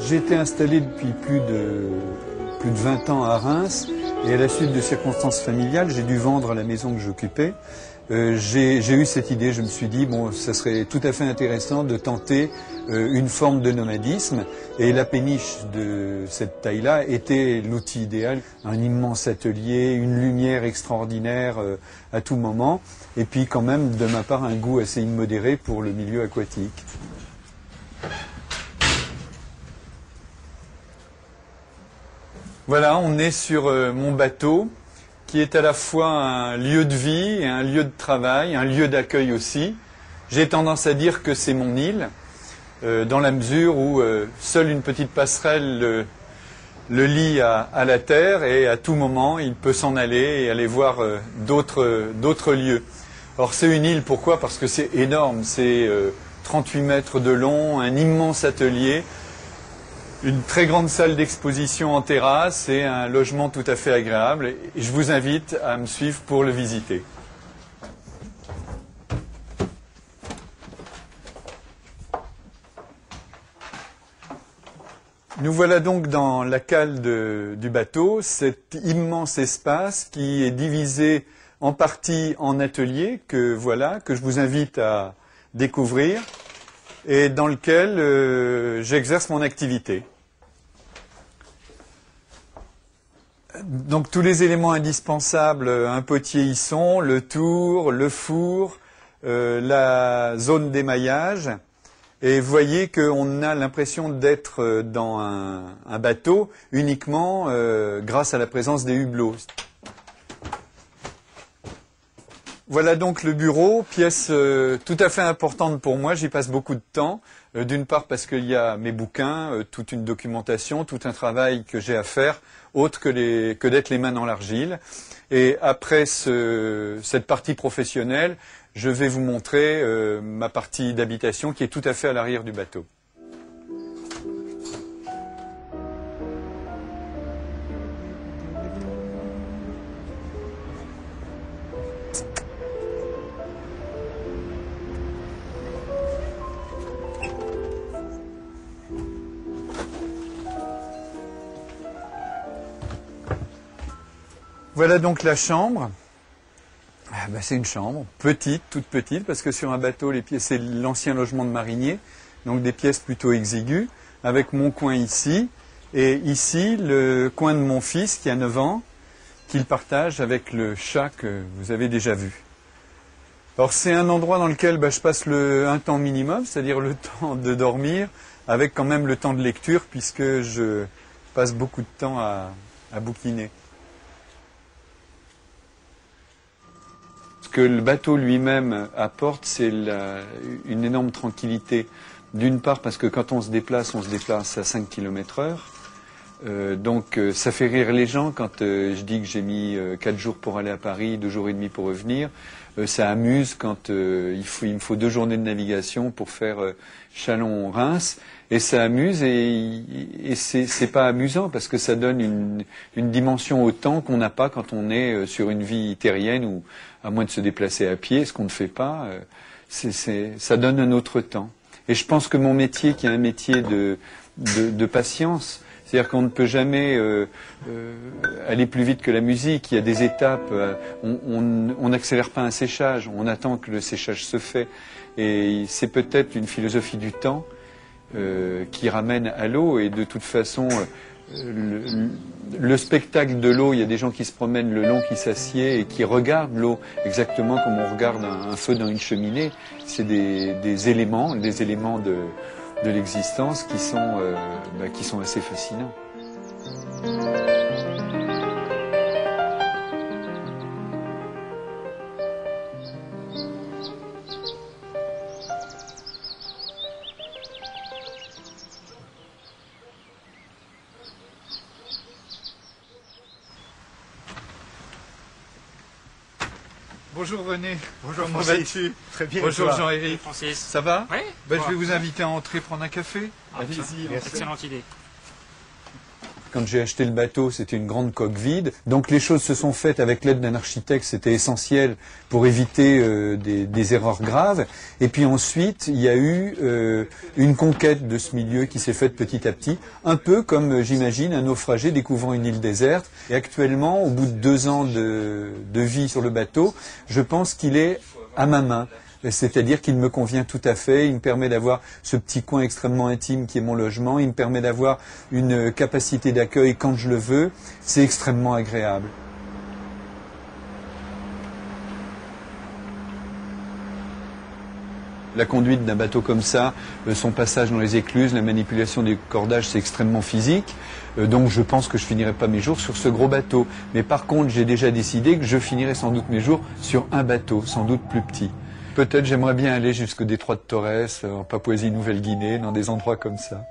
J'ai été installé depuis plus de 20 ans à Reims et à la suite de circonstances familiales, j'ai dû vendre la maison que j'occupais. J'ai eu cette idée, je me suis dit, bon, ça serait tout à fait intéressant de tenter une forme de nomadisme. Et la péniche de cette taille-là était l'outil idéal. Un immense atelier, une lumière extraordinaire à tout moment. Et puis quand même, de ma part, un goût assez immodéré pour le milieu aquatique. Voilà, on est sur mon bateau, qui est à la fois un lieu de vie et un lieu de travail, un lieu d'accueil aussi. J'ai tendance à dire que c'est mon île, dans la mesure où seule une petite passerelle le lie à la terre et à tout moment il peut s'en aller et aller voir d'autres lieux. Alors c'est une île, pourquoi? Parce que c'est énorme, c'est 38 mètres de long, un immense atelier, une très grande salle d'exposition en terrasse et un logement tout à fait agréable. Et je vous invite à me suivre pour le visiter. Nous voilà donc dans la cale du bateau, cet immense espace qui est divisé en partie en atelier que je vous invite à découvrir et dans lequel j'exerce mon activité. Donc tous les éléments indispensables, un potier y sont, le tour, le four, la zone d'émaillage. Et vous voyez qu'on a l'impression d'être dans un bateau uniquement grâce à la présence des hublots. Voilà donc le bureau, pièce tout à fait importante pour moi, j'y passe beaucoup de temps. D'une part parce qu'il y a mes bouquins, toute une documentation, tout un travail que j'ai à faire, autre que d'être les mains dans l'argile. Et après cette partie professionnelle, je vais vous montrer ma partie d'habitation qui est tout à fait à l'arrière du bateau. Voilà donc la chambre. C'est une chambre petite, toute petite, parce que sur un bateau, c'est l'ancien logement de marinier, donc des pièces plutôt exiguës, avec mon coin ici, et ici le coin de mon fils qui a 9 ans, qu'il partage avec le chat que vous avez déjà vu. Alors c'est un endroit dans lequel je passe un temps minimum, c'est-à-dire le temps de dormir, avec quand même le temps de lecture, puisque je passe beaucoup de temps à bouquiner. Ce que le bateau lui-même apporte, c'est une énorme tranquillité. D'une part parce que quand on se déplace à 5 km/h. Donc ça fait rire les gens quand je dis que j'ai mis 4 jours pour aller à Paris, 2 jours et demi pour revenir. Ça amuse quand il me faut 2 journées de navigation pour faire Châlons-Reims. Et ça amuse et c'est pas amusant parce que ça donne une dimension au temps qu'on n'a pas quand on est sur une vie terrienne ou à moins de se déplacer à pied, ce qu'on ne fait pas, ça donne un autre temps. Et je pense que mon métier, qui est un métier de patience, c'est-à-dire qu'on ne peut jamais aller plus vite que la musique, il y a des étapes, on n'accélère pas un séchage, on attend que le séchage se fait. Et c'est peut-être une philosophie du temps qui ramène à l'eau, et de toute façon, le spectacle de l'eau, il y a des gens qui se promènent le long, qui s'assiedent et qui regardent l'eau, exactement comme on regarde un feu dans une cheminée. C'est des éléments de l'existence qui sont assez fascinants. Bonjour René. Bonjour Comment Francis. vas-tu? Très bien. Bonjour Jean-Éric. Francis. Ça va? Oui. Je vais vous inviter à entrer prendre un café. Allez-y. Excellente idée. Quand j'ai acheté le bateau, c'était une grande coque vide. Donc les choses se sont faites avec l'aide d'un architecte, c'était essentiel pour éviter des erreurs graves. Et puis ensuite, il y a eu une conquête de ce milieu qui s'est faite petit à petit, un peu comme, j'imagine, un naufragé découvrant une île déserte. Et actuellement, au bout de 2 ans de vie sur le bateau, je pense qu'il est à ma main. C'est-à-dire qu'il me convient tout à fait, il me permet d'avoir ce petit coin extrêmement intime qui est mon logement, il me permet d'avoir une capacité d'accueil quand je le veux, c'est extrêmement agréable. La conduite d'un bateau comme ça, son passage dans les écluses, la manipulation des cordages, c'est extrêmement physique. Donc je pense que je finirai pas mes jours sur ce gros bateau. Mais par contre, j'ai déjà décidé que je finirai sans doute mes jours sur un bateau, sans doute plus petit. Peut-être j'aimerais bien aller jusqu'au détroit de Torres, en Papouasie-Nouvelle-Guinée, dans des endroits comme ça.